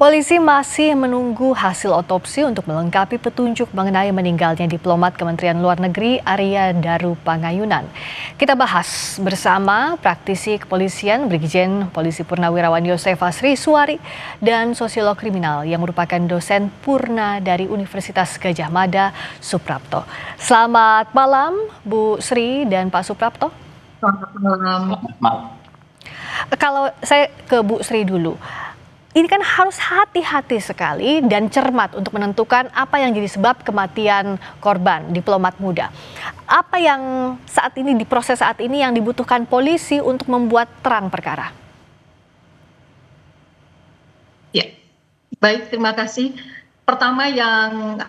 Polisi masih menunggu hasil otopsi untuk melengkapi petunjuk mengenai meninggalnya diplomat Kementerian Luar Negeri Arya Daru Pangayunan. Kita bahas bersama praktisi kepolisian Brigjen Polisi Purnawirawan Yosef Asri Suari dan sosiolog kriminal yang merupakan dosen Purna dari Universitas Gadjah Mada, Suprapto. Selamat malam Bu Sri dan Pak Suprapto. Selamat malam. Kalau saya ke Bu Sri dulu. Ini kan harus hati-hati sekali dan cermat untuk menentukan apa yang jadi sebab kematian korban diplomat muda. Apa yang saat ini di proses saat ini yang dibutuhkan polisi untuk membuat terang perkara? Ya, baik, terima kasih. Pertama yang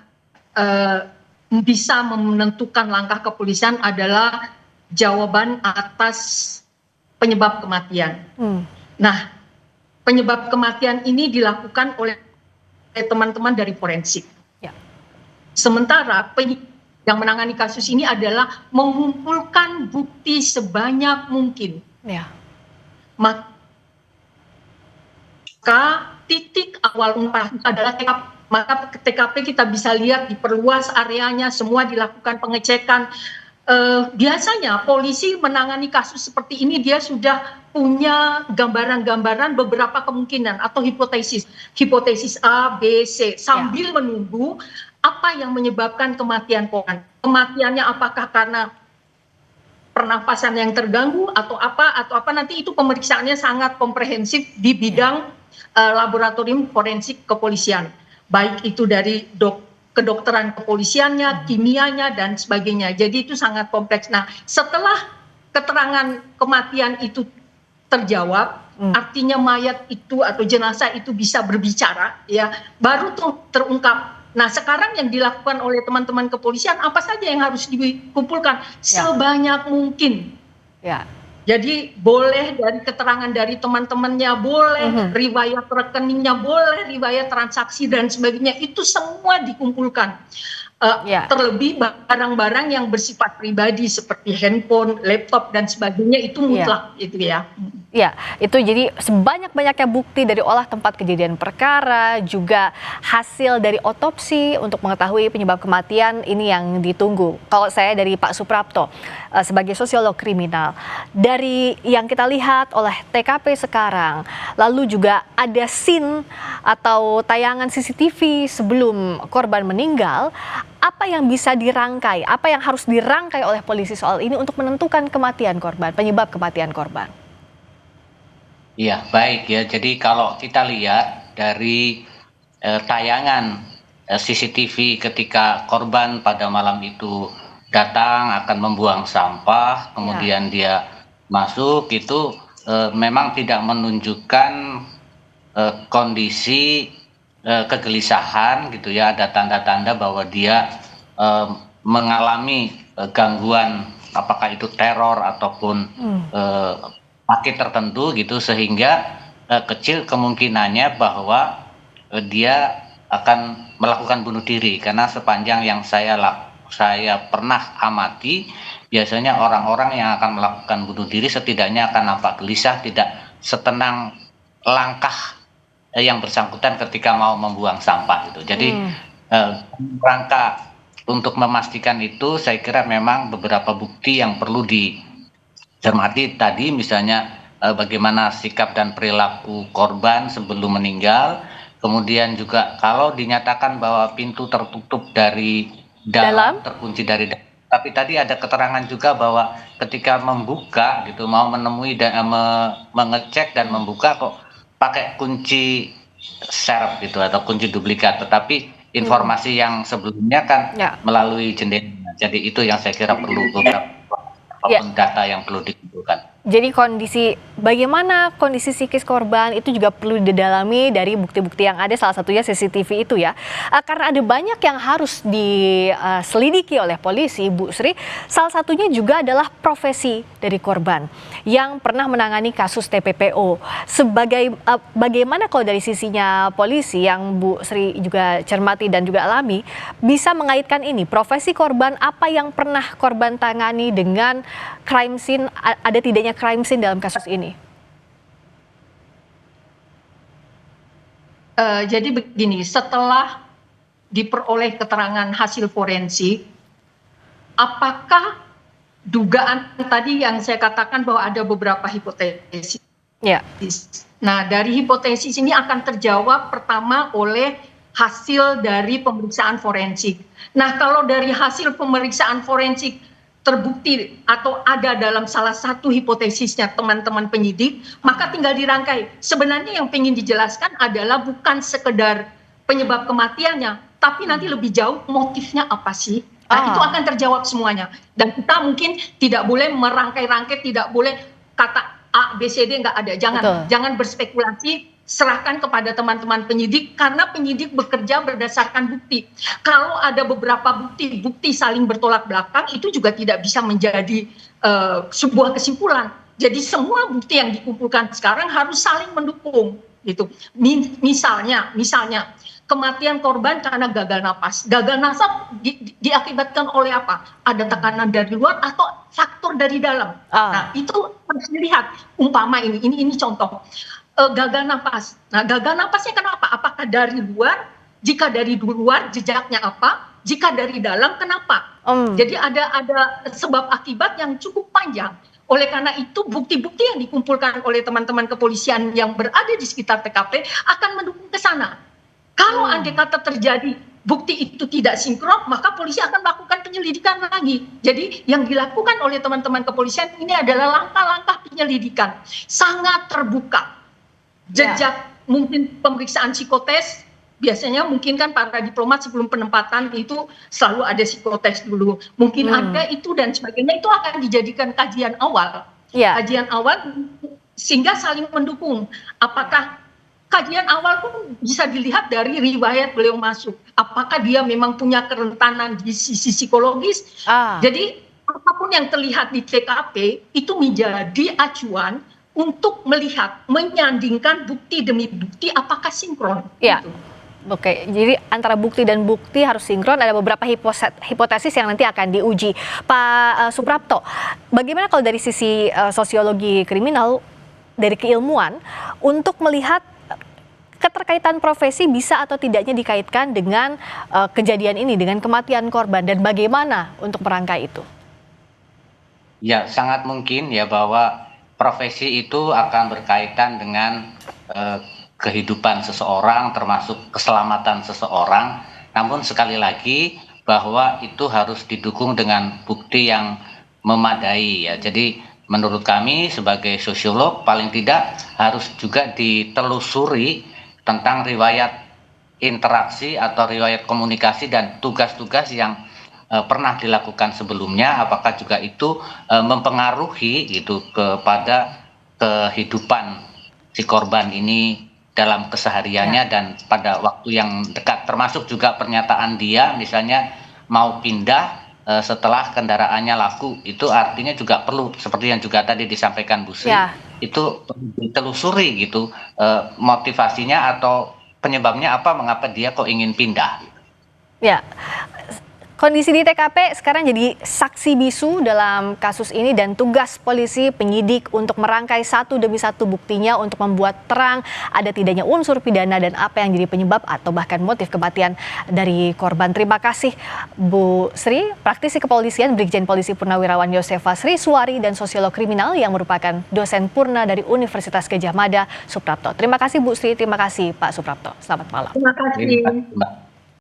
bisa menentukan langkah kepolisian adalah jawaban atas penyebab kematian. Nah, penyebab kematian ini dilakukan oleh teman-teman dari forensik. Ya. Sementara yang menangani kasus ini adalah mengumpulkan bukti sebanyak mungkin. Ya. Maka titik awal adalah TKP. Maka TKP kita bisa lihat diperluas areanya, semua dilakukan pengecekan. Biasanya polisi menangani kasus seperti ini dia sudah punya gambaran-gambaran beberapa kemungkinan atau hipotesis A, B, C sambil menunggu apa yang menyebabkan kematian korban. Kematiannya apakah karena pernapasan yang terganggu atau apa nanti itu pemeriksaannya sangat komprehensif di bidang laboratorium forensik kepolisian. Baik itu dari kedokteran kepolisiannya, kimianya, dan sebagainya. Jadi itu sangat kompleks. Nah, setelah keterangan kematian itu terjawab, artinya mayat itu atau jenazah itu bisa berbicara, ya, baru tuh terungkap. Nah, sekarang yang dilakukan oleh teman-teman kepolisian, apa saja yang harus dikumpulkan? Sebanyak mungkin. Ya. Jadi boleh dari keterangan dari teman-temannya, boleh riwayat rekeningnya, boleh riwayat transaksi dan sebagainya, itu semua dikumpulkan. Terlebih barang-barang yang bersifat pribadi seperti handphone, laptop dan sebagainya itu mutlak itu ya. Ya, itu jadi sebanyak-banyaknya bukti dari olah tempat kejadian perkara, juga hasil dari otopsi untuk mengetahui penyebab kematian ini yang ditunggu. Kalau saya dari Pak Suprapto sebagai sosiolog kriminal, dari yang kita lihat oleh TKP sekarang, lalu juga ada scene atau tayangan CCTV sebelum korban meninggal, apa yang bisa dirangkai, apa yang harus dirangkai oleh polisi soal ini untuk menentukan kematian korban, penyebab kematian korban? Iya, baik ya. Jadi kalau kita lihat dari tayangan CCTV ketika korban pada malam itu datang akan membuang sampah, kemudian dia masuk, itu memang tidak menunjukkan kondisi kegelisahan gitu ya. Ada tanda-tanda bahwa dia mengalami gangguan, apakah itu teror ataupun sakit tertentu gitu, sehingga kecil kemungkinannya bahwa dia akan melakukan bunuh diri, karena sepanjang yang saya pernah amati, biasanya orang-orang yang akan melakukan bunuh diri setidaknya akan nampak gelisah, tidak setenang langkah yang bersangkutan ketika mau membuang sampah gitu. Jadi rangka untuk memastikan itu, saya kira memang beberapa bukti yang perlu cermati tadi, misalnya bagaimana sikap dan perilaku korban sebelum meninggal, kemudian juga kalau dinyatakan bahwa pintu tertutup dari dalam, terkunci dari dalam, tapi tadi ada keterangan juga bahwa ketika membuka gitu, mau menemui dan mengecek dan membuka kok pakai kunci serep gitu atau kunci duplikat, tetapi informasi yang sebelumnya kan melalui jendela. Jadi itu yang saya kira perlu beberapa data yang perlu dikumpulkan. Jadi bagaimana kondisi psikis korban itu juga perlu didalami dari bukti-bukti yang ada, salah satunya CCTV itu ya. Karena ada banyak yang harus diselidiki oleh polisi, Bu Sri. Salah satunya juga adalah profesi dari korban yang pernah menangani kasus TPPO. Bagaimana kalau dari sisinya polisi yang Bu Sri juga cermati dan juga alami, bisa mengaitkan ini, profesi korban apa yang pernah korban tangani dengan crime scene, ada tidaknya crime scene dalam kasus ini? Jadi begini, setelah diperoleh keterangan hasil forensik, apakah dugaan tadi yang saya katakan bahwa ada beberapa hipotesis. Ya. Nah, dari hipotesis ini akan terjawab pertama oleh hasil dari pemeriksaan forensik. Nah, kalau dari hasil pemeriksaan forensik terbukti atau ada dalam salah satu hipotesisnya teman-teman penyidik, maka tinggal dirangkai. Sebenarnya yang ingin dijelaskan adalah bukan sekedar penyebab kematiannya, tapi nanti lebih jauh motifnya apa sih? Nah, itu akan terjawab semuanya. Dan kita mungkin tidak boleh merangkai-rangkai, tidak boleh kata A, B, C, D, nggak ada. Jangan berspekulasi, serahkan kepada teman-teman penyidik, karena penyidik bekerja berdasarkan bukti. Kalau ada beberapa bukti saling bertolak belakang, itu juga tidak bisa menjadi sebuah kesimpulan. Jadi semua bukti yang dikumpulkan sekarang harus saling mendukung. Gitu. Misalnya, kematian korban karena gagal napas. Gagal napas diakibatkan oleh apa? Ada tekanan dari luar atau faktor dari dalam. Nah, itu harus dilihat. Umpama ini contoh. Gagal napas. Nah, gagal napasnya kenapa? Apakah dari luar? Jika dari luar, jejaknya apa? Jika dari dalam, kenapa? Jadi ada sebab akibat yang cukup panjang. Oleh karena itu, bukti-bukti yang dikumpulkan oleh teman-teman kepolisian yang berada di sekitar TKP akan mendukung ke sana. Kalau andai kata terjadi bukti itu tidak sinkron, maka polisi akan melakukan penyelidikan lagi. Jadi yang dilakukan oleh teman-teman kepolisian ini adalah langkah-langkah penyelidikan. Sangat terbuka. Jejak mungkin pemeriksaan psikotes, biasanya mungkin kan para diplomat sebelum penempatan itu selalu ada psikotes dulu. Mungkin ada itu dan sebagainya, itu akan dijadikan kajian awal. Kajian awal sehingga saling mendukung. Apakah kajian awal pun bisa dilihat dari riwayat beliau masuk. Apakah dia memang punya kerentanan di sisi psikologis? Jadi apapun yang terlihat di TKP itu menjadi acuan untuk melihat, menyandingkan bukti demi bukti apakah sinkron. Gitu. Oke, jadi antara bukti dan bukti harus sinkron. Ada beberapa hipotesis yang nanti akan diuji. Pak Suprapto, bagaimana kalau dari sisi sosiologi kriminal, dari keilmuan, untuk melihat keterkaitan profesi bisa atau tidaknya dikaitkan dengan kejadian ini, dengan kematian korban, dan bagaimana untuk merangkai itu? Ya, sangat mungkin ya bahwa profesi itu akan berkaitan dengan kehidupan seseorang, termasuk keselamatan seseorang. Namun sekali lagi bahwa itu harus didukung dengan bukti yang memadai ya. Jadi menurut kami sebagai sosiolog paling tidak harus juga ditelusuri tentang riwayat interaksi atau riwayat komunikasi dan tugas-tugas yang pernah dilakukan sebelumnya, apakah juga itu mempengaruhi gitu kepada kehidupan si korban ini dalam kesehariannya dan pada waktu yang dekat, termasuk juga pernyataan dia misalnya mau pindah setelah kendaraannya laku. Itu artinya juga perlu, seperti yang juga tadi disampaikan Bu Sri, itu ditelusuri gitu motivasinya atau penyebabnya apa, mengapa dia kok ingin pindah. Ya. Kondisi di TKP sekarang jadi saksi bisu dalam kasus ini, dan tugas polisi penyidik untuk merangkai satu demi satu buktinya untuk membuat terang ada tidaknya unsur pidana dan apa yang jadi penyebab atau bahkan motif kematian dari korban. Terima kasih Bu Sri, praktisi kepolisian Brigjen Polisi Purnawirawan Yosefa Sri Suwari dan sosiolog kriminal yang merupakan dosen Purna dari Universitas Gadjah Mada, Suprapto. Terima kasih Bu Sri, terima kasih Pak Suprapto. Selamat malam. Terima kasih.